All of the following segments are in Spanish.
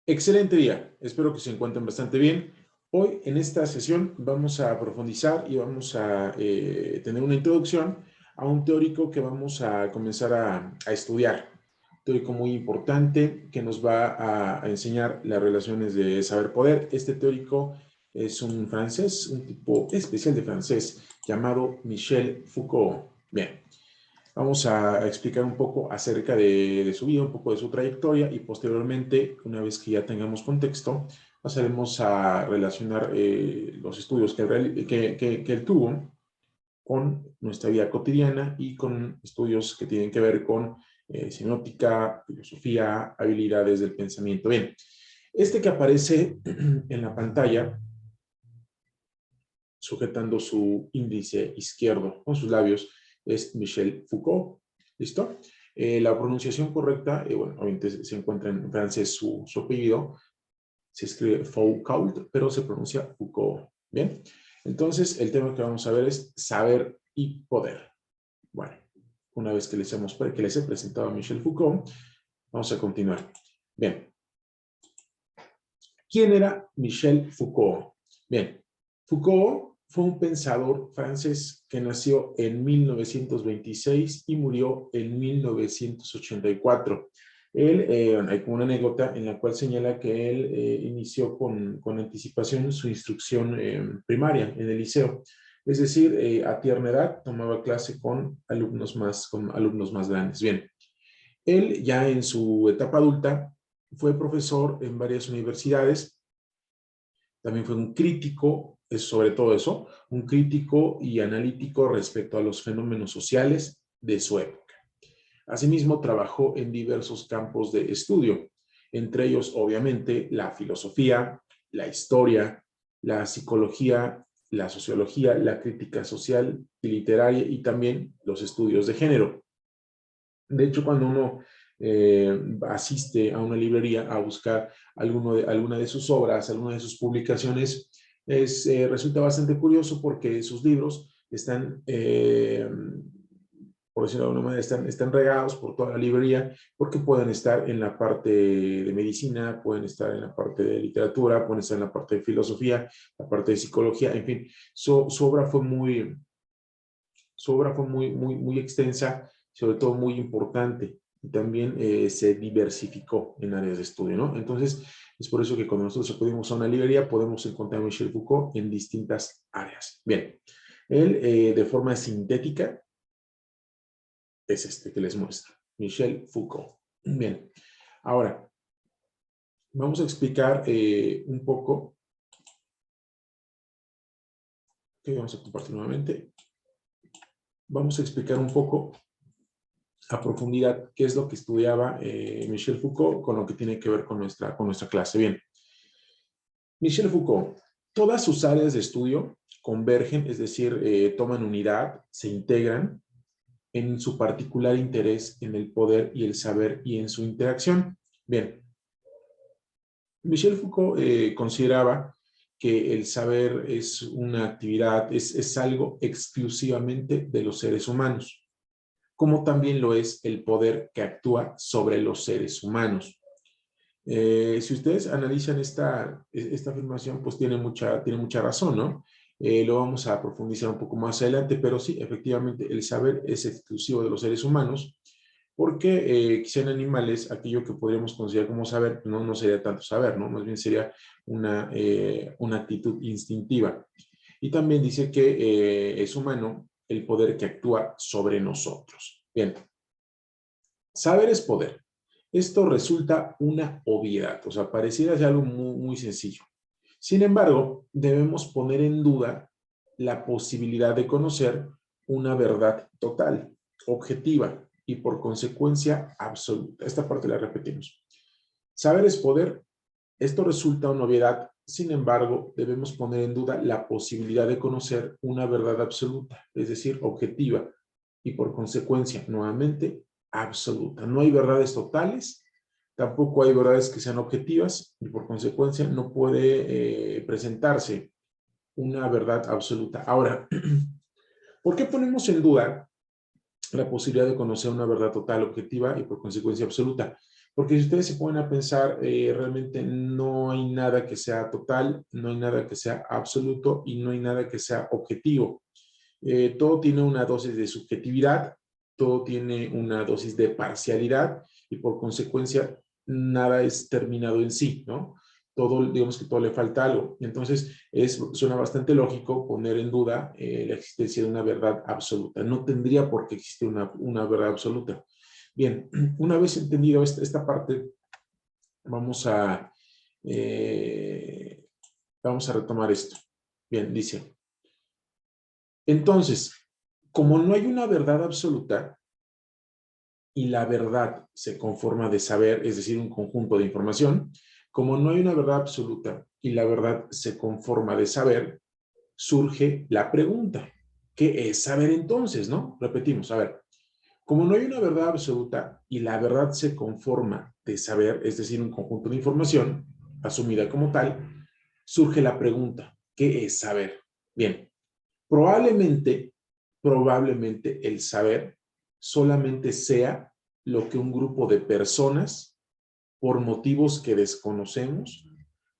Excelente día, espero que se encuentren bastante bien. Hoy en esta sesión vamos a profundizar y vamos a tener una introducción a un teórico que vamos a comenzar a estudiar. Un teórico muy importante que nos va a enseñar las relaciones de saber-poder. Este teórico es un francés, un tipo especial de francés llamado Michel Foucault. Bien. Vamos a explicar un poco acerca de su vida, un poco de su trayectoria y posteriormente, una vez que ya tengamos contexto, pasaremos a relacionar los estudios que él tuvo con nuestra vida cotidiana y con estudios que tienen que ver con semiótica, filosofía, habilidades del pensamiento. Bien, este que aparece en la pantalla, sujetando su índice izquierdo con sus labios, es Michel Foucault. ¿Listo? La pronunciación correcta, bueno, obviamente se encuentra en francés su apellido, se escribe Foucault, pero se pronuncia Foucault. Bien, entonces el tema que vamos a ver es saber y poder. Bueno, una vez que que les he presentado a Michel Foucault, vamos a continuar. Bien, ¿quién era Michel Foucault? Bien, Foucault fue un pensador francés que nació en 1926 y murió en 1984. Él, hay como una anécdota en la cual señala que él inició con anticipación su instrucción primaria en el liceo. Es decir, a tierna edad tomaba clase con con alumnos más grandes. Bien, él ya en su etapa adulta fue profesor en varias universidades. También fue un crítico, sobre todo eso, un crítico y analítico respecto a los fenómenos sociales de su época. Asimismo, trabajó en diversos campos de estudio, entre ellos, obviamente, la filosofía, la historia, la psicología, la sociología, la crítica social y literaria y también los estudios de género. De hecho, cuando uno asiste a una librería a buscar alguna de sus obras, alguna de sus publicaciones, resulta bastante curioso porque sus libros están, por decirlo de alguna manera, están regados por toda la librería porque pueden estar en la parte de medicina, pueden estar en la parte de literatura, pueden estar en la parte de filosofía, la parte de psicología, en fin, su obra fue muy extensa, sobre todo muy importante. Y también se diversificó en áreas de estudio, ¿no? Entonces, es por eso que cuando nosotros acudimos a una librería podemos encontrar a Michel Foucault en distintas áreas. Bien, él de forma sintética es este que les muestro, Michel Foucault. Bien, ahora vamos a explicar un poco, que vamos a compartir nuevamente, vamos a explicar un poco a profundidad qué es lo que estudiaba Michel Foucault con lo que tiene que ver con nuestra clase. Bien, Michel Foucault, todas sus áreas de estudio convergen, es decir, toman unidad, se integran en su particular interés en el poder y el saber y en su interacción. Bien, Michel Foucault consideraba que el saber es una actividad, es algo exclusivamente de los seres humanos, como también lo es el poder que actúa sobre los seres humanos. Si ustedes analizan esta afirmación, pues tiene mucha razón, ¿no? Lo vamos a profundizar un poco más adelante, pero sí, efectivamente, el saber es exclusivo de los seres humanos, porque quizá en animales aquello que podríamos considerar como saber no sería tanto saber, ¿no? Más bien sería una actitud instintiva. Y también dice que es humano el poder que actúa sobre nosotros. Bien, saber es poder. Esto resulta una obviedad, o sea, pareciera ser algo muy sencillo. Sin embargo, debemos poner en duda la posibilidad de conocer una verdad total, objetiva y por consecuencia absoluta. Esta parte la repetimos. Saber es poder. Esto resulta una obviedad. Sin embargo, debemos poner en duda la posibilidad de conocer una verdad absoluta, es decir, objetiva y por consecuencia, nuevamente, absoluta. No hay verdades totales, tampoco hay verdades que sean objetivas y por consecuencia no puede presentarse una verdad absoluta. Ahora, ¿por qué ponemos en duda la posibilidad de conocer una verdad total, objetiva y por consecuencia absoluta? Porque si ustedes se ponen a pensar, realmente no hay nada que sea total, no hay nada que sea absoluto y no hay nada que sea objetivo. Todo tiene una dosis de subjetividad, todo tiene una dosis de parcialidad y por consecuencia nada es terminado en sí, ¿no? Todo, digamos que todo le falta algo. Entonces, suena bastante lógico poner en duda la existencia de una verdad absoluta. No tendría por qué existir una verdad absoluta. Bien, una vez entendido esta parte, vamos a, eh, vamos a retomar esto. Bien, dice. Entonces, como no hay una verdad absoluta y la verdad se conforma de saber, es decir, un conjunto de información, como no hay una verdad absoluta y la verdad se conforma de saber, surge la pregunta. ¿Qué es saber entonces, no? Repetimos, a ver. Como no hay una verdad absoluta y la verdad se conforma de saber, es decir, un conjunto de información asumida como tal, surge la pregunta, ¿qué es saber? Bien, probablemente el saber solamente sea lo que un grupo de personas, por motivos que desconocemos,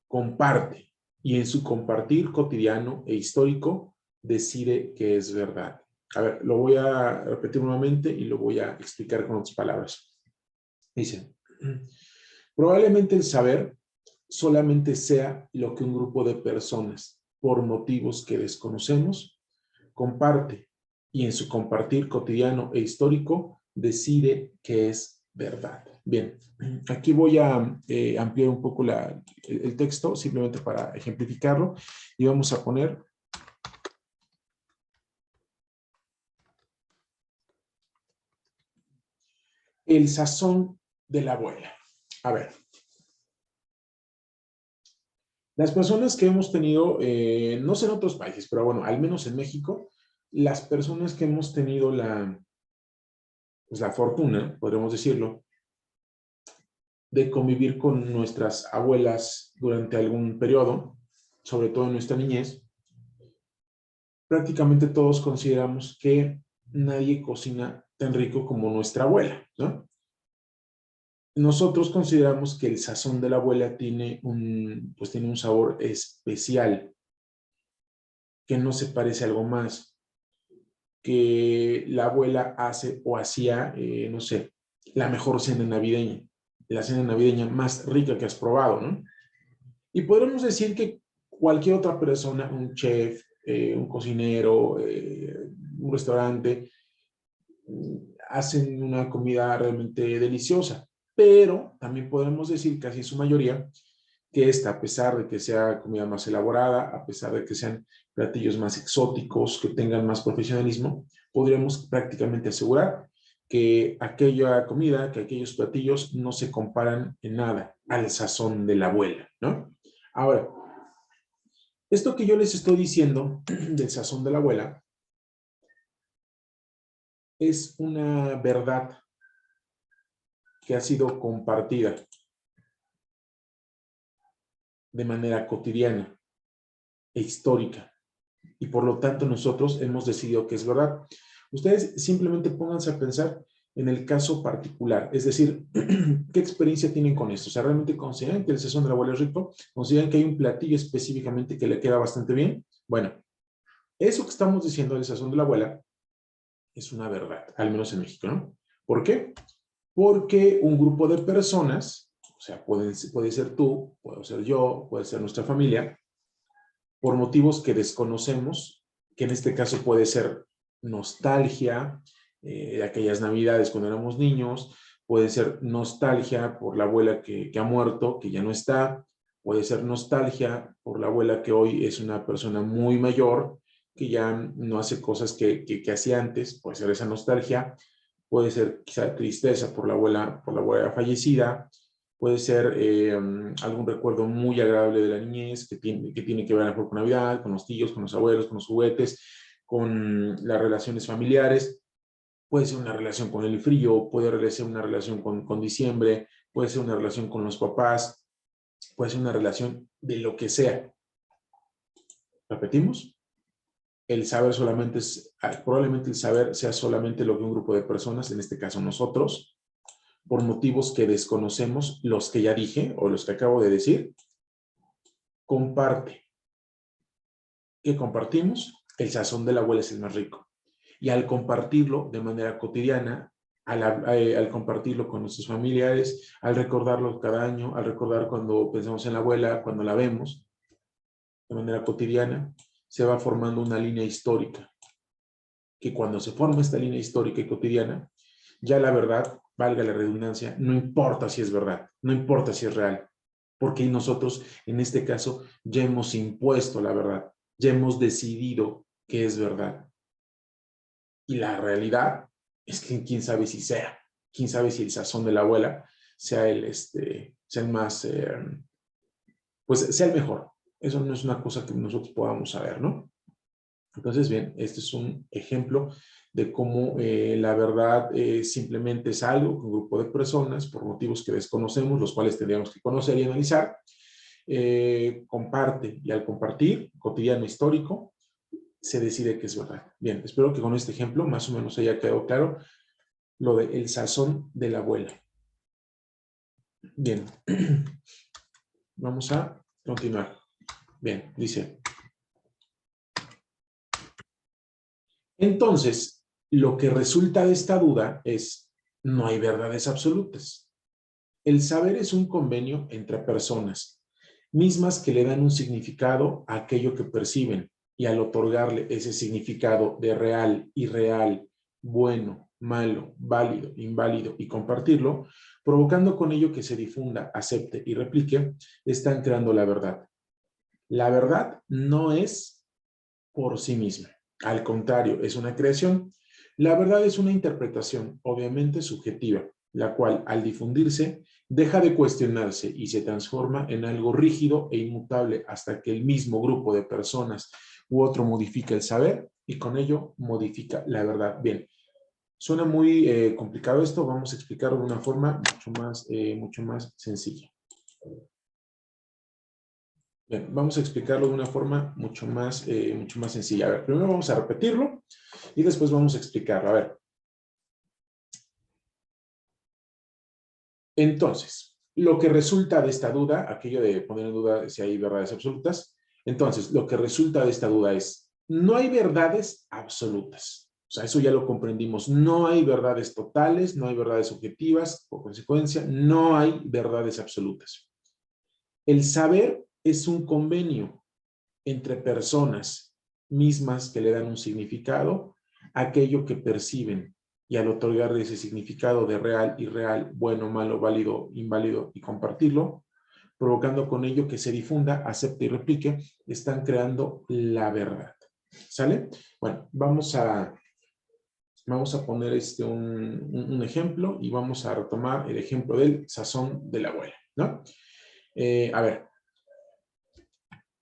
comparte y en su compartir cotidiano e histórico decide que es verdad. A ver, lo voy a repetir nuevamente y lo voy a explicar con otras palabras. Dice, probablemente el saber solamente sea lo que un grupo de personas, por motivos que desconocemos, comparte y en su compartir cotidiano e histórico decide que es verdad. Bien, aquí voy a ampliar un poco el texto simplemente para ejemplificarlo y vamos a poner el sazón de la abuela. A ver, las personas que hemos tenido, no sé en otros países, pero bueno, al menos en México, las personas que hemos tenido pues la fortuna, podríamos decirlo, de convivir con nuestras abuelas durante algún periodo, sobre todo en nuestra niñez, prácticamente todos consideramos que nadie cocina tan rico como nuestra abuela, ¿no? Nosotros consideramos que el sazón de la abuela pues tiene un sabor especial, que no se parece a algo más, que la abuela hace o hacía, no sé, la mejor cena navideña, la cena navideña más rica que has probado, ¿no? Y podríamos decir que cualquier otra persona, un chef, un cocinero, un restaurante, hacen una comida realmente deliciosa. Pero también podemos decir, casi en su mayoría, que esta, a pesar de que sea comida más elaborada, a pesar de que sean platillos más exóticos, que tengan más profesionalismo, podríamos prácticamente asegurar que aquella comida, que aquellos platillos no se comparan en nada al sazón de la abuela, ¿no? Ahora, esto que yo les estoy diciendo del sazón de la abuela es una verdad que ha sido compartida de manera cotidiana e histórica y por lo tanto nosotros hemos decidido que es verdad. Ustedes simplemente pónganse a pensar en el caso particular, es decir, ¿qué experiencia tienen con esto? O sea, ¿realmente consideran que el sazón de la abuela es rico? ¿Consideran que hay un platillo específicamente que le queda bastante bien? Bueno, eso que estamos diciendo del sazón de la abuela es una verdad, al menos en México, ¿no? ¿Por qué? Porque un grupo de personas, o sea, puede ser tú, puedo ser yo, puede ser nuestra familia, por motivos que desconocemos, que en este caso puede ser nostalgia de aquellas navidades cuando éramos niños, puede ser nostalgia por la abuela que ha muerto, que ya no está, puede ser nostalgia por la abuela que hoy es una persona muy mayor, que ya no hace cosas que hacía antes, puede ser esa nostalgia, puede ser quizá tristeza por la abuela fallecida, puede ser algún recuerdo muy agradable de la niñez que tiene que ver a lo mejor con Navidad, con los tíos, con los abuelos, con los juguetes, con las relaciones familiares. Puede ser una relación con el frío, puede ser una relación con diciembre, puede ser una relación con los papás, puede ser una relación de lo que sea. ¿Repetimos? El saber solamente probablemente el saber sea solamente lo que un grupo de personas, en este caso nosotros, por motivos que desconocemos, los que ya dije o los que acabo de decir. Comparte. ¿Qué compartimos? El sazón de la abuela es el más rico. Y al compartirlo de manera cotidiana, al compartirlo con nuestros familiares, al recordarlo cada año, al recordar cuando pensamos en la abuela, cuando la vemos, de manera cotidiana, se va formando una línea histórica. Que cuando se forma esta línea histórica y cotidiana, ya la verdad, valga la redundancia, no importa si es verdad, no importa si es real, porque nosotros, en este caso, ya hemos impuesto la verdad, ya hemos decidido que es verdad. Y la realidad es que quién sabe si sea, quién sabe si el sazón de la abuela sea sea el más, pues sea el mejor. Eso no es una cosa que nosotros podamos saber, ¿no? Entonces, bien, este es un ejemplo de cómo la verdad simplemente es algo, un grupo de personas, por motivos que desconocemos, los cuales tendríamos que conocer y analizar, comparte, y al compartir, cotidiano histórico, se decide que es verdad. Bien, espero que con este ejemplo más o menos haya quedado claro lo del sazón de la abuela. Bien, vamos a continuar. Bien, dice... Entonces, lo que resulta de esta duda es, no hay verdades absolutas. El saber es un convenio entre personas, mismas que le dan un significado a aquello que perciben, y al otorgarle ese significado de real, irreal, bueno, malo, válido, inválido y compartirlo, provocando con ello que se difunda, acepte y replique, están creando la verdad. La verdad no es por sí misma. Al contrario, es una creación. La verdad es una interpretación, obviamente subjetiva, la cual, al difundirse, deja de cuestionarse y se transforma en algo rígido e inmutable hasta que el mismo grupo de personas u otro modifica el saber y con ello modifica la verdad. Bien, suena muy complicado esto, vamos a explicarlo de una forma mucho más sencilla. Bien, vamos a explicarlo de una forma mucho más sencilla. A ver, primero vamos a repetirlo y después vamos a explicarlo. A ver. Entonces, lo que resulta de esta duda, aquello de poner en duda si hay verdades absolutas, entonces, lo que resulta de esta duda es, no hay verdades absolutas. O sea, eso ya lo comprendimos. No hay verdades totales, no hay verdades objetivas, por consecuencia, no hay verdades absolutas. El saber es un convenio entre personas mismas que le dan un significado a aquello que perciben, y al otorgarle ese significado de real, irreal, bueno, malo, válido, inválido y compartirlo, provocando con ello que se difunda, acepte y replique, están creando la verdad. ¿Sale? Bueno, vamos a poner un ejemplo y vamos a retomar el ejemplo del sazón de la abuela, ¿no? A ver,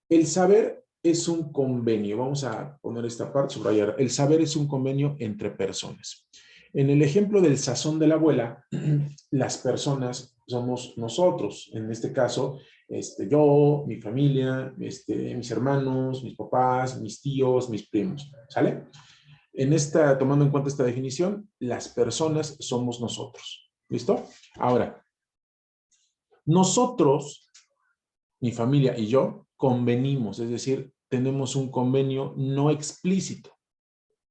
el saber es un convenio. Vamos a poner esta parte, subrayar. El saber es un convenio entre personas. En el ejemplo del sazón de la abuela, las personas somos nosotros. En este caso, yo, mi familia, mis hermanos, mis papás, mis tíos, mis primos. ¿Sale? Tomando en cuenta esta definición, las personas somos nosotros. ¿Listo? Ahora, nosotros, mi familia y yo, convenimos, es decir, tenemos un convenio no explícito,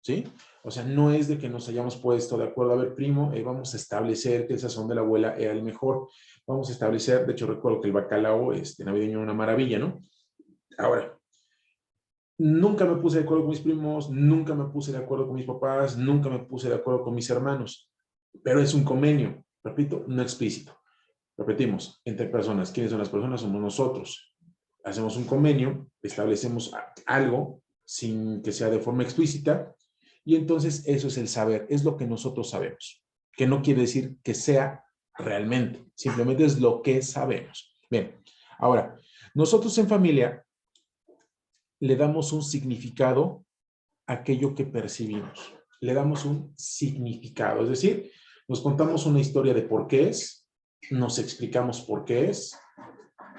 ¿sí? O sea, no es de que nos hayamos puesto de acuerdo, a ver, primo, vamos a establecer que el sazón de la abuela era el mejor, vamos a establecer, de hecho recuerdo que el bacalao navideño era una maravilla, ¿no? Ahora, nunca me puse de acuerdo con mis primos, nunca me puse de acuerdo con mis papás, nunca me puse de acuerdo con mis hermanos, pero es un convenio, repito, no explícito. Repetimos, entre personas. ¿Quiénes son las personas? Somos nosotros. Hacemos un convenio, establecemos algo sin que sea de forma explícita, y entonces eso es el saber, es lo que nosotros sabemos, que no quiere decir que sea realmente, simplemente es lo que sabemos. Bien, ahora, nosotros en familia le damos un significado a aquello que percibimos, le damos un significado, es decir, nos contamos una historia de por qué es, nos explicamos por qué es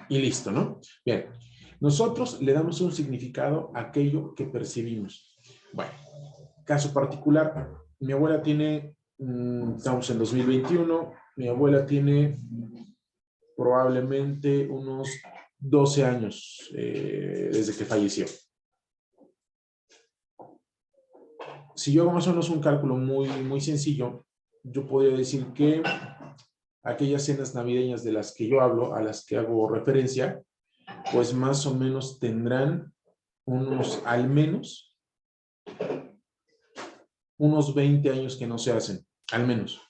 y listo, ¿no? Bien, nosotros le damos un significado a aquello que percibimos. Bueno, caso particular, mi abuela tiene, estamos en 2021, Mi abuela tiene probablemente unos 12 años desde que falleció. Si yo hago más o menos un cálculo muy sencillo, yo podría decir que aquellas cenas navideñas de las que yo hablo, a las que hago referencia, pues más o menos tendrán al menos, unos 20 años que no se hacen, al menos.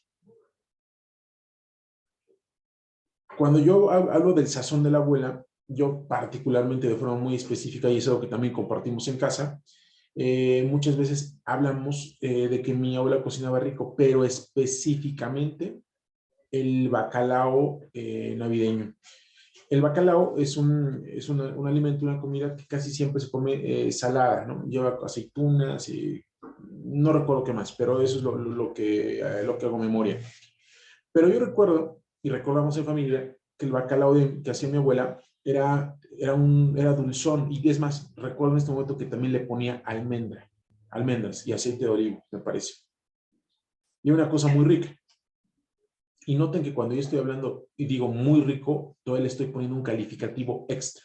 Cuando yo hablo del sazón de la abuela, yo particularmente de forma muy específica, y es algo que también compartimos en casa, muchas veces hablamos de que mi abuela cocinaba rico, pero específicamente el bacalao navideño. El bacalao es un alimento, una comida que casi siempre se come salada, ¿no? Lleva aceitunas y no recuerdo qué más, pero eso es lo que hago memoria. Pero yo recuerdo, y recordamos en familia, que el bacalao que hacía mi abuela era dulzón, y es más, recuerdo en este momento que también le ponía almendras y aceite de olivo, me parece. Y una cosa muy rica. Y noten que cuando yo estoy hablando y digo muy rico, todavía le estoy poniendo un calificativo extra.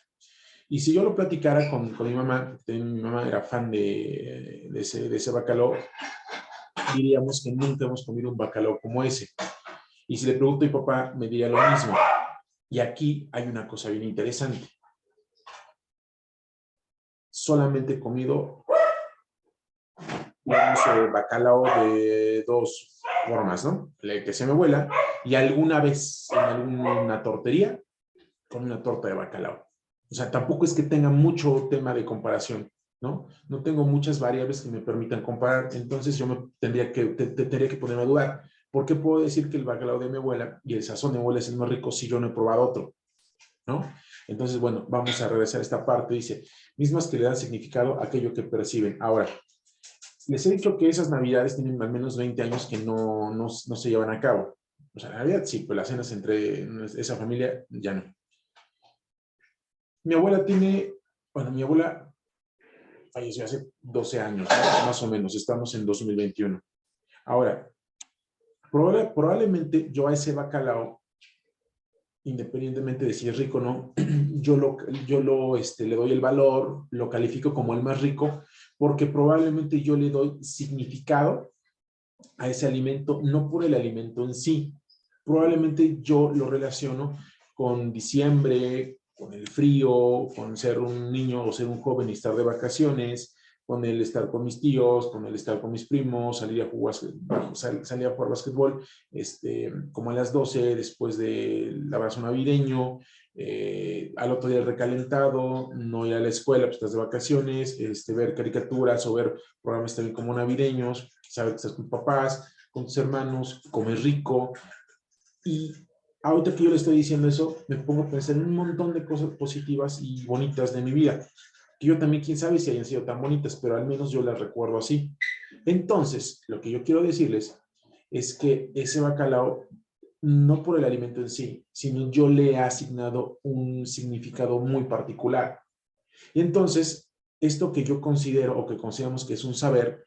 Y si yo lo platicara con mi mamá, mi mamá era fan de ese bacalao, diríamos que nunca hemos comido un bacalao como ese. Y si le pregunto a mi papá, me diría lo mismo. Y aquí hay una cosa bien interesante. Solamente he comido, digamos, bacalao de dos formas, ¿no? El que se me vuela, y alguna vez en alguna tortería con una torta de bacalao. O sea, tampoco es que tenga mucho tema de comparación, ¿no? No tengo muchas variables que me permitan comparar, entonces yo tendría que ponerme a dudar. ¿Por qué puedo decir que el bacalao de mi abuela y el sazón de mi abuela es el más rico si yo no he probado otro? ¿No? Entonces, bueno, vamos a regresar a esta parte. Dice, mismas que le dan significado a aquello que perciben. Ahora, les he dicho que esas navidades tienen al menos 20 años que no se llevan a cabo. O sea, Navidad sí, pero las cenas entre esa familia ya no. Mi abuela mi abuela falleció hace 12 años, ¿no? Más o menos, estamos en 2021. Ahora, probablemente yo a ese bacalao, independientemente de si es rico o no, le doy el valor, lo califico como el más rico, porque probablemente yo le doy significado a ese alimento, no por el alimento en sí. Probablemente yo lo relaciono con diciembre, con el frío, con ser un niño o ser un joven y estar de vacaciones, con el estar con mis tíos, con el estar con mis primos, salir a jugar, salir a jugar básquetbol, como a las 12 después del abrazo navideño, al otro día el recalentado, no ir a la escuela, pues estás de vacaciones, ver caricaturas o ver programas también como navideños, saber que estás con tus papás, con tus hermanos, comer rico. Y ahorita que yo le estoy diciendo eso, me pongo a pensar en un montón de cosas positivas y bonitas de mi vida, que yo también, quién sabe si hayan sido tan bonitas, pero al menos yo las recuerdo así. Entonces, lo que yo quiero decirles es que ese bacalao, no por el alimento en sí, sino yo le he asignado un significado muy particular. Y entonces, esto que yo considero o que consideramos que es un saber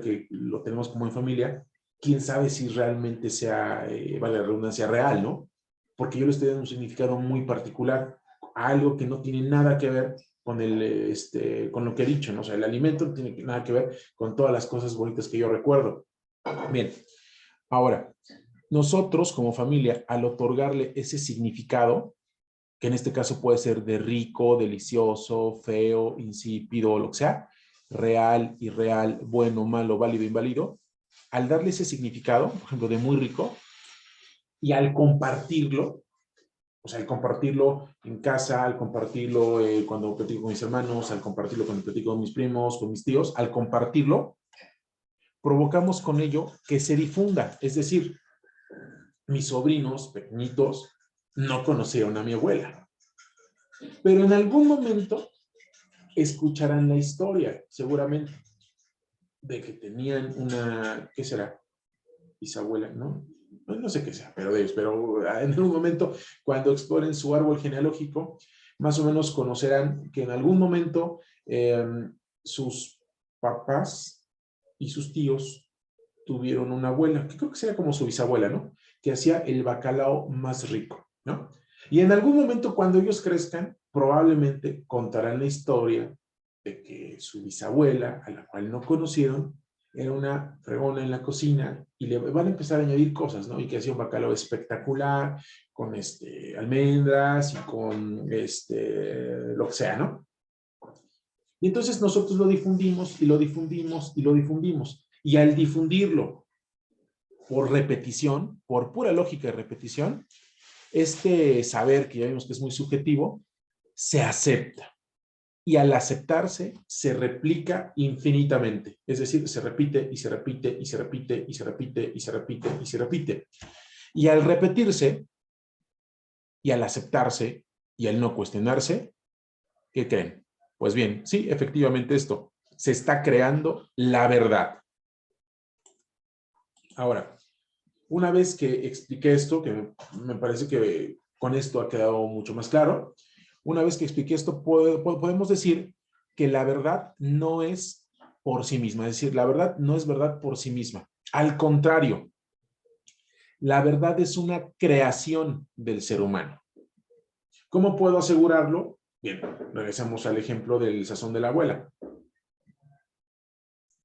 que lo tenemos como en familia, quién sabe si realmente sea, vale la redundancia, real, ¿no? Porque yo le estoy dando un significado muy particular a algo que no tiene nada que ver con lo que he dicho, ¿no? O sea, el alimento no tiene nada que ver con todas las cosas bonitas que yo recuerdo. Bien, ahora, nosotros como familia, al otorgarle ese significado, que en este caso puede ser de rico, delicioso, feo, insípido, lo que sea, real, irreal, bueno, malo, válido, inválido, al darle ese significado, por ejemplo, de muy rico, y al compartirlo, o sea, al compartirlo en casa, al compartirlo cuando platico con mis hermanos, al compartirlo cuando platico con mis primos, con mis tíos, al compartirlo, provocamos con ello que se difunda. Es decir, mis sobrinos pequeñitos no conocieron a mi abuela, pero en algún momento escucharán la historia, seguramente, de que tenían ¿qué será? Bisabuela, ¿no? No sé qué sea, pero en algún momento, cuando exploren su árbol genealógico, más o menos conocerán que en algún momento sus papás y sus tíos tuvieron una abuela, que creo que sería como su bisabuela, ¿no? que hacía el bacalao más rico, ¿no? Y en algún momento cuando ellos crezcan, probablemente contarán la historia de que su bisabuela, a la cual no conocieron, era una fregona en la cocina y le van a empezar a añadir cosas, ¿no? Y que hacía un bacalao espectacular, con almendras y con lo que sea, ¿no? Y entonces nosotros lo difundimos y lo difundimos y lo difundimos. Y al difundirlo por repetición, por pura lógica de repetición, este saber, que ya vimos que es muy subjetivo, se acepta. Y al aceptarse, se replica infinitamente. Es decir, se repite y se repite y se repite y se repite y se repite y se repite. Y al repetirse, y al aceptarse, y al no cuestionarse, ¿qué creen? Pues bien, sí, efectivamente esto. Se está creando la verdad. Ahora, una vez que expliqué esto, que me parece que con esto ha quedado mucho más claro, una vez que expliqué esto, podemos decir que la verdad no es por sí misma, es decir, la verdad no es verdad por sí misma. Al contrario, la verdad es una creación del ser humano. ¿Cómo puedo asegurarlo? Bien, regresamos al ejemplo del sazón de la abuela.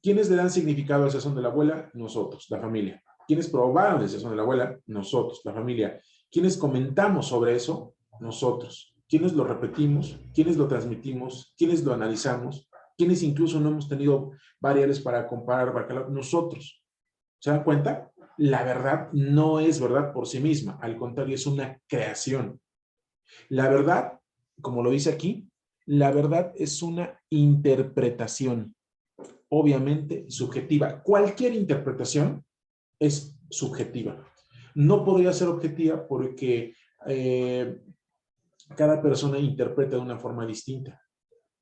¿Quiénes le dan significado al sazón de la abuela? Nosotros, la familia. ¿Quiénes probaron el sazón de la abuela? Nosotros, la familia. ¿Quiénes comentamos sobre eso? Nosotros. ¿Quiénes lo repetimos? ¿Quiénes lo transmitimos? ¿Quiénes lo analizamos? ¿Quiénes incluso no hemos tenido variables para comparar bacalao? Nosotros. ¿Se dan cuenta? La verdad no es verdad por sí misma. Al contrario, es una creación. La verdad, como lo dice aquí, la verdad es una interpretación, obviamente subjetiva. Cualquier interpretación es subjetiva. No podría ser objetiva porque cada persona interpreta de una forma distinta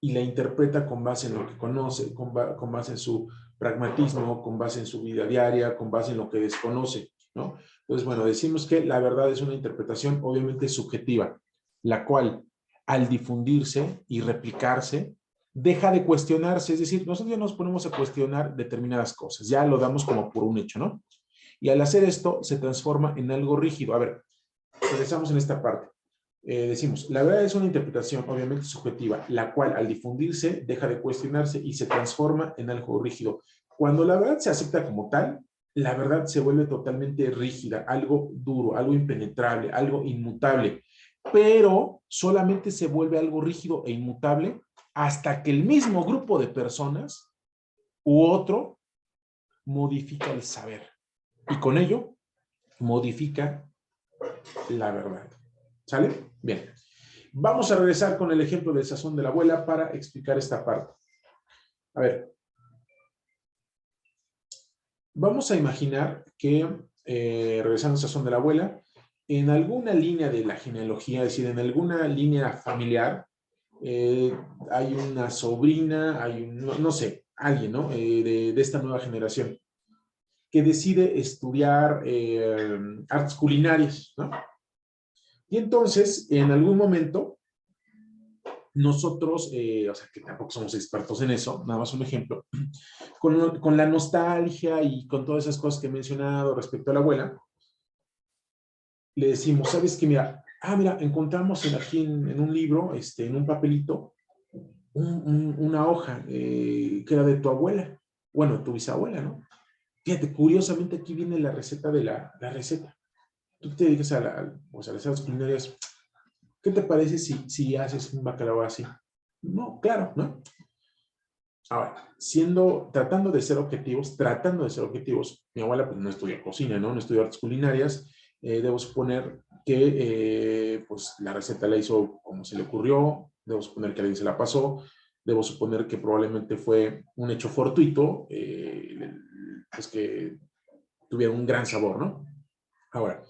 y la interpreta con base en lo que conoce, con base en su pragmatismo, con base en su vida diaria, con base en lo que desconoce, ¿no? Entonces, bueno, decimos que la verdad es una interpretación obviamente subjetiva, la cual al difundirse y replicarse, deja de cuestionarse, es decir, nosotros ya nos ponemos a cuestionar determinadas cosas, ya lo damos como por un hecho, ¿no? Y al hacer esto se transforma en algo rígido. A ver, regresamos en esta parte. Decimos, la verdad es una interpretación obviamente subjetiva, la cual al difundirse deja de cuestionarse y se transforma en algo rígido. Cuando la verdad se acepta como tal, la verdad se vuelve totalmente rígida, algo duro, algo impenetrable, algo inmutable, pero solamente se vuelve algo rígido e inmutable hasta que el mismo grupo de personas u otro modifica el saber y con ello modifica la verdad. ¿Sale? Bien. Vamos a regresar con el ejemplo del sazón de la abuela para explicar esta parte. A ver. Vamos a imaginar que, regresando al sazón de la abuela, en alguna línea de la genealogía, es decir, en alguna línea familiar, hay una sobrina, hay un, no sé, alguien, ¿no? De esta nueva generación, que decide estudiar artes culinarias, ¿no? Y entonces, en algún momento, nosotros, o sea, que tampoco somos expertos en eso, nada más un ejemplo, con la nostalgia y con todas esas cosas que he mencionado respecto a la abuela, le decimos, ¿sabes qué? Mira, mira, encontramos aquí en un libro, en un papelito, una hoja que era de tu abuela, bueno, tu bisabuela, ¿no? Fíjate, curiosamente aquí viene la receta de la receta. Tú te dedicas o sea, las artes culinarias. ¿Qué te parece si haces un bacalao así? No, claro, ¿no? Ahora, tratando de ser objetivos, mi abuela pues no estudió cocina, ¿no? No estudió artes culinarias, debo suponer que pues la receta la hizo como se le ocurrió, debo suponer que alguien se la pasó, debo suponer que probablemente fue un hecho fortuito, pues que tuviera un gran sabor, ¿no? Ahora,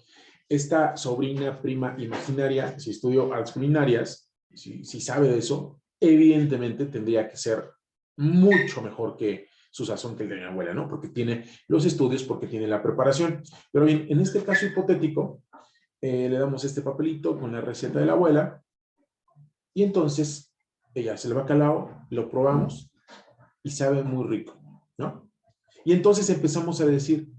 esta sobrina, prima imaginaria, si estudió artes culinarias, si sabe de eso, evidentemente tendría que ser mucho mejor que su sazón que el de mi abuela, ¿no? Porque tiene los estudios, porque tiene la preparación. Pero bien, en este caso hipotético, le damos este papelito con la receta de la abuela y entonces ella hace el bacalao, lo probamos y sabe muy rico, ¿no? Y entonces empezamos a decir,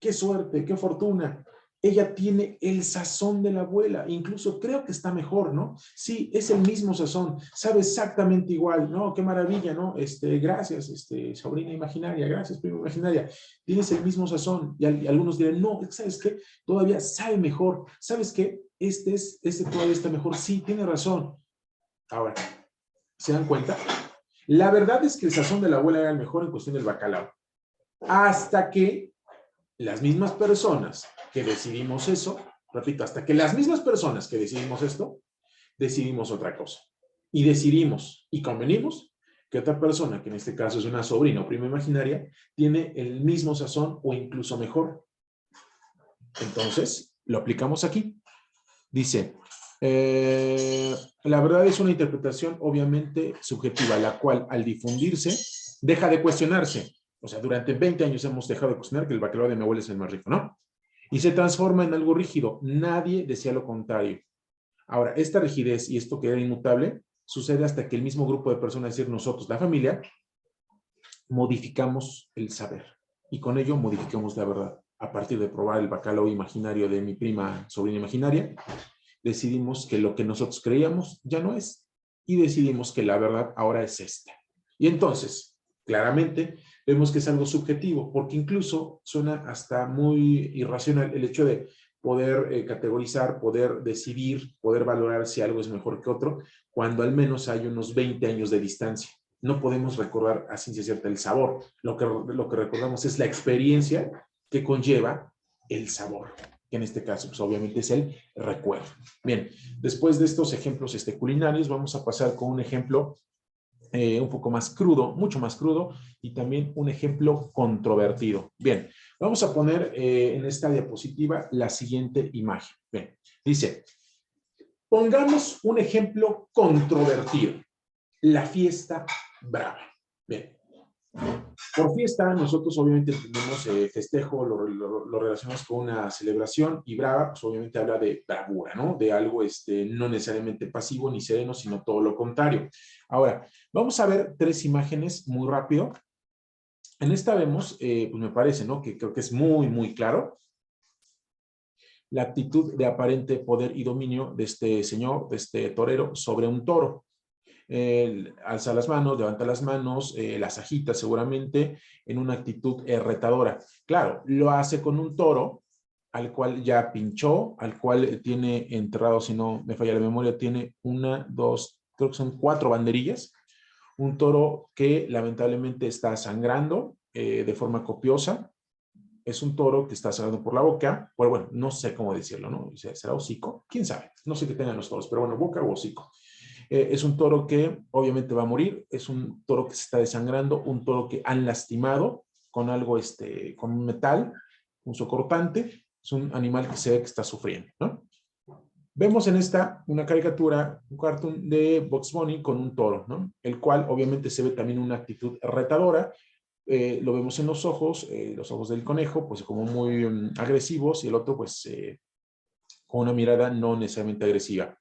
qué suerte, qué fortuna. Ella tiene el sazón de la abuela, incluso creo que está mejor, ¿no? Sí, es el mismo sazón, sabe exactamente igual, ¿no? Qué maravilla, ¿no? Gracias, sobrina imaginaria, gracias, prima imaginaria, tienes el mismo sazón. Y algunos dirán, no, ¿sabes qué? Todavía sabe mejor, ¿sabes qué? Este todavía está mejor, sí, tiene razón. Ahora, ¿se dan cuenta? La verdad es que el sazón de la abuela era el mejor en cuestión del bacalao. Hasta que las mismas personas que decidimos eso, repito, hasta que las mismas personas que decidimos esto, decidimos otra cosa. Y decidimos y convenimos que otra persona, que en este caso es una sobrina o prima imaginaria, tiene el mismo sazón o incluso mejor. Entonces, lo aplicamos aquí. Dice, la verdad es una interpretación obviamente subjetiva, la cual al difundirse deja de cuestionarse. O sea, durante 20 años hemos dejado de cuestionar que el bacalao de mi abuela es el más rico, ¿no? Y se transforma en algo rígido. Nadie decía lo contrario. Ahora, esta rigidez y esto que era inmutable sucede hasta que el mismo grupo de personas, es decir, nosotros, la familia, modificamos el saber. Y con ello modificamos la verdad. A partir de probar el bacalao imaginario de mi prima sobrina imaginaria, decidimos que lo que nosotros creíamos ya no es. Y decidimos que la verdad ahora es esta. Y entonces, claramente, vemos que es algo subjetivo, porque incluso suena hasta muy irracional el hecho de poder categorizar, poder decidir, poder valorar si algo es mejor que otro, cuando al menos hay unos 20 años de distancia. No podemos recordar a ciencia cierta el sabor. Lo que recordamos es la experiencia que conlleva el sabor, que en este caso, pues obviamente es el recuerdo. Bien, después de estos ejemplos culinarios, vamos a pasar con un ejemplo un poco más crudo, mucho más crudo, y también un ejemplo controvertido. Bien, vamos a poner en esta diapositiva la siguiente imagen. Bien, dice, pongamos un ejemplo controvertido, la fiesta brava. Bien, por fiesta nosotros obviamente tenemos festejo, lo relacionamos con una celebración, y brava pues obviamente habla de bravura, ¿no? De algo no necesariamente pasivo ni sereno, sino todo lo contrario. Ahora, vamos a ver 3 imágenes muy rápido. En esta vemos, pues me parece, ¿no? Que creo que es muy, muy claro la actitud de aparente poder y dominio de este señor, de este torero, sobre un toro. Alza las manos, levanta las manos, las agita seguramente en una actitud retadora. Claro, lo hace con un toro al cual ya pinchó, al cual tiene enterrado, si no me falla la memoria, tiene 1, 2, creo que son 4 banderillas. Un toro que lamentablemente está sangrando de forma copiosa. Es un toro que está sangrando por la boca, bueno, no sé cómo decirlo, ¿no? ¿Será hocico? ¿Quién sabe? No sé qué tengan los toros, pero bueno, boca o hocico. Es un toro que obviamente va a morir, es un toro que se está desangrando, un toro que han lastimado con algo, con un metal, un socortante, es un animal que se ve que está sufriendo, ¿no? Vemos en esta una caricatura, un cartoon de Bugs Bunny con un toro, ¿no? El cual obviamente se ve también una actitud retadora. Lo vemos en los ojos del conejo, pues como muy agresivos, y el otro pues con una mirada no necesariamente agresiva.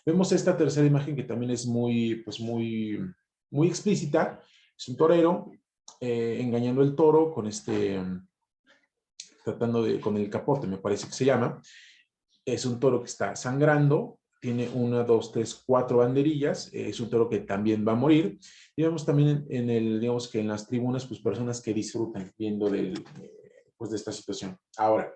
Vemos esta tercera imagen que también es muy, pues muy explícita. Es un torero engañando al toro con tratando con el capote, me parece que se llama. Es un toro que está sangrando, tiene 1, 2, 3, 4 banderillas, es un toro que también va a morir. Y vemos también digamos que en las tribunas, pues personas que disfrutan viendo pues de esta situación. Ahora,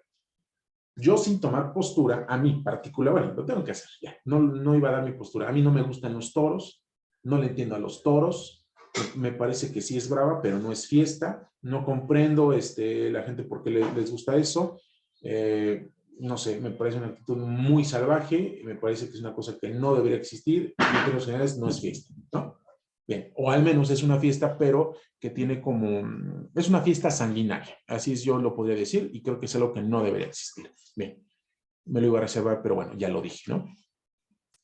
yo sin tomar postura, a mí particular, bueno, lo tengo que hacer, ya, no iba a dar mi postura. A mí no me gustan los toros, no le entiendo a los toros, me parece que sí es brava, pero no es fiesta. No comprendo la gente por qué les gusta eso. No sé, me parece una actitud muy salvaje, me parece que es una cosa que no debería existir, y en términos generales no es fiesta, ¿no? Bien, o al menos es una fiesta, pero que tiene como, es una fiesta sanguinaria, así es, yo lo podría decir, y creo que es algo que no debería existir. Bien, me lo iba a reservar, pero bueno, ya lo dije, ¿no?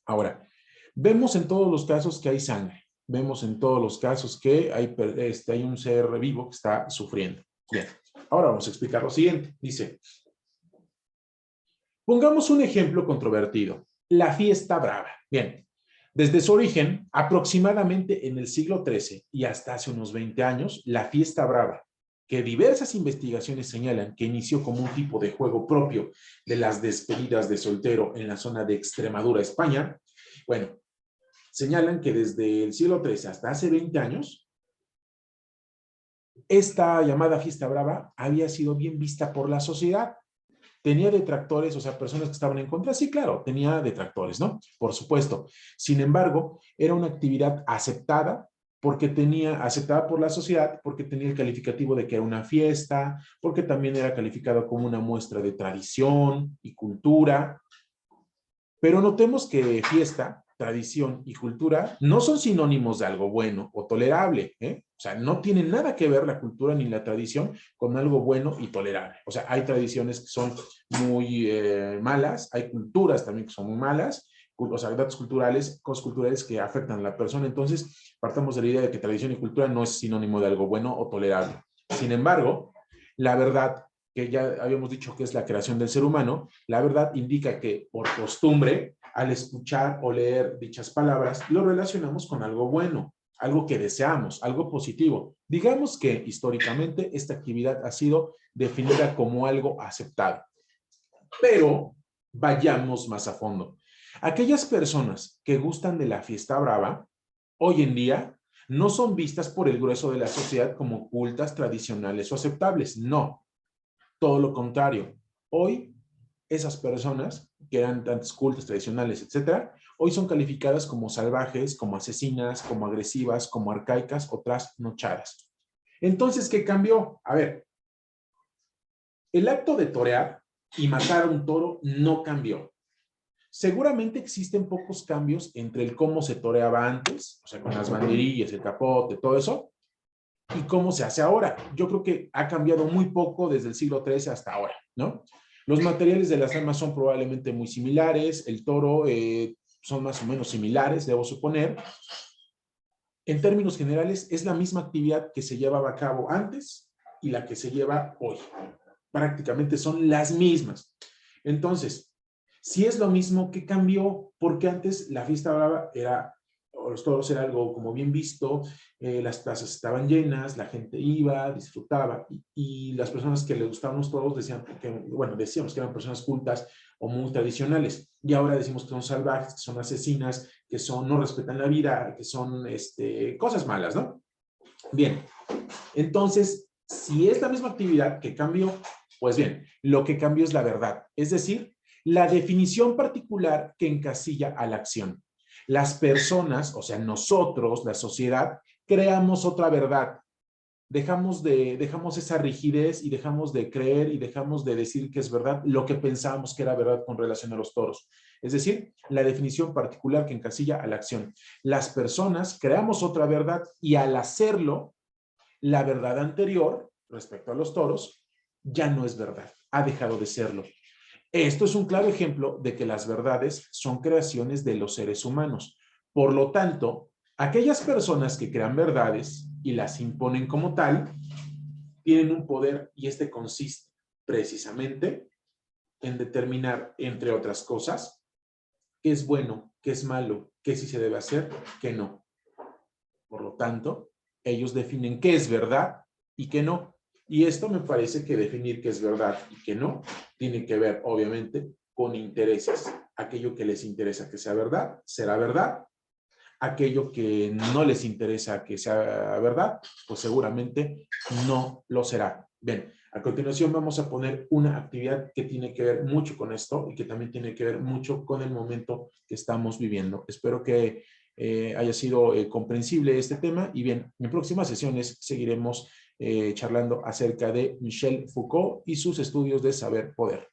Ahora, vemos en todos los casos que hay sangre, vemos en todos los casos que hay un ser vivo que está sufriendo. Bien, ahora vamos a explicar lo siguiente. Dice, pongamos un ejemplo controvertido, la fiesta brava. Bien, desde su origen, aproximadamente en el siglo XIII y hasta hace unos 20 años, la fiesta brava que diversas investigaciones señalan que inició como un tipo de juego propio de las despedidas de soltero en la zona de Extremadura, España, bueno, señalan que desde el siglo XIII hasta hace 20 años, esta llamada fiesta brava había sido bien vista por la sociedad. ¿Tenía detractores, o sea, personas que estaban en contra? Sí, claro, tenía detractores, ¿no? Por supuesto. Sin embargo, era una actividad aceptada aceptada por la sociedad, porque tenía el calificativo de que era una fiesta, porque también era calificado como una muestra de tradición y cultura. Pero notemos que fiesta, tradición y cultura no son sinónimos de algo bueno o tolerable, ¿eh? O sea, no tiene nada que ver la cultura ni la tradición con algo bueno y tolerable. O sea, hay tradiciones que son muy malas, hay culturas también que son muy malas, o sea, datos culturales, cosas culturales que afectan a la persona. Entonces, partamos de la idea de que tradición y cultura no es sinónimo de algo bueno o tolerable. Sin embargo, la verdad, que ya habíamos dicho que es la creación del ser humano, la verdad indica que por costumbre, al escuchar o leer dichas palabras, lo relacionamos con algo bueno, algo que deseamos, algo positivo. Digamos que históricamente esta actividad ha sido definida como algo aceptado. Pero vayamos más a fondo. Aquellas personas que gustan de la fiesta brava, hoy en día, no son vistas por el grueso de la sociedad como cultas, tradicionales o aceptables. No, todo lo contrario. Hoy, esas personas que eran tantas cultas, tradicionales, etcétera, hoy son calificadas como salvajes, como asesinas, como agresivas, como arcaicas o trasnochadas. Entonces, ¿qué cambió? A ver, el acto de torear y matar a un toro no cambió. Seguramente existen pocos cambios entre el cómo se toreaba antes, o sea, con las banderillas, el capote, todo eso, y cómo se hace ahora. Yo creo que ha cambiado muy poco desde el siglo XIII hasta ahora, ¿no? Los materiales de las armas son probablemente muy similares, el toro son más o menos similares, debo suponer. En términos generales, es la misma actividad que se llevaba a cabo antes y la que se lleva hoy. Prácticamente son las mismas. Entonces, si es lo mismo, ¿qué cambió? Porque antes la fiesta brava era, o los toros era algo como bien visto, las plazas estaban llenas, la gente iba, disfrutaba, y las personas que les gustaban los toros decían que, bueno, decíamos que eran personas cultas o muy tradicionales, y ahora decimos que son salvajes, que son asesinas, que son, no respetan la vida, que son cosas malas, ¿no? Bien, entonces, si es la misma actividad que cambió, pues bien, lo que cambió es la verdad, es decir, la definición particular que encasilla a la acción. Las personas, o sea, nosotros, la sociedad, creamos otra verdad. Dejamos esa rigidez y dejamos de creer y dejamos de decir que es verdad lo que pensábamos que era verdad con relación a los toros. Es decir, la definición particular que encasilla a la acción. Las personas creamos otra verdad y al hacerlo, la verdad anterior respecto a los toros ya no es verdad, ha dejado de serlo. Esto es un claro ejemplo de que las verdades son creaciones de los seres humanos. Por lo tanto, aquellas personas que crean verdades y las imponen como tal, tienen un poder y este consiste precisamente en determinar, entre otras cosas, qué es bueno, qué es malo, qué sí se debe hacer, qué no. Por lo tanto, ellos definen qué es verdad y qué no. Y esto me parece que definir qué es verdad y qué no tiene que ver, obviamente, con intereses. Aquello que les interesa que sea verdad, será verdad. Aquello que no les interesa que sea verdad, pues seguramente no lo será. Bien, a continuación vamos a poner una actividad que tiene que ver mucho con esto y que también tiene que ver mucho con el momento que estamos viviendo. Espero que haya sido comprensible este tema y bien, en próximas sesiones seguiremos charlando acerca de Michel Foucault y sus estudios de saber poder.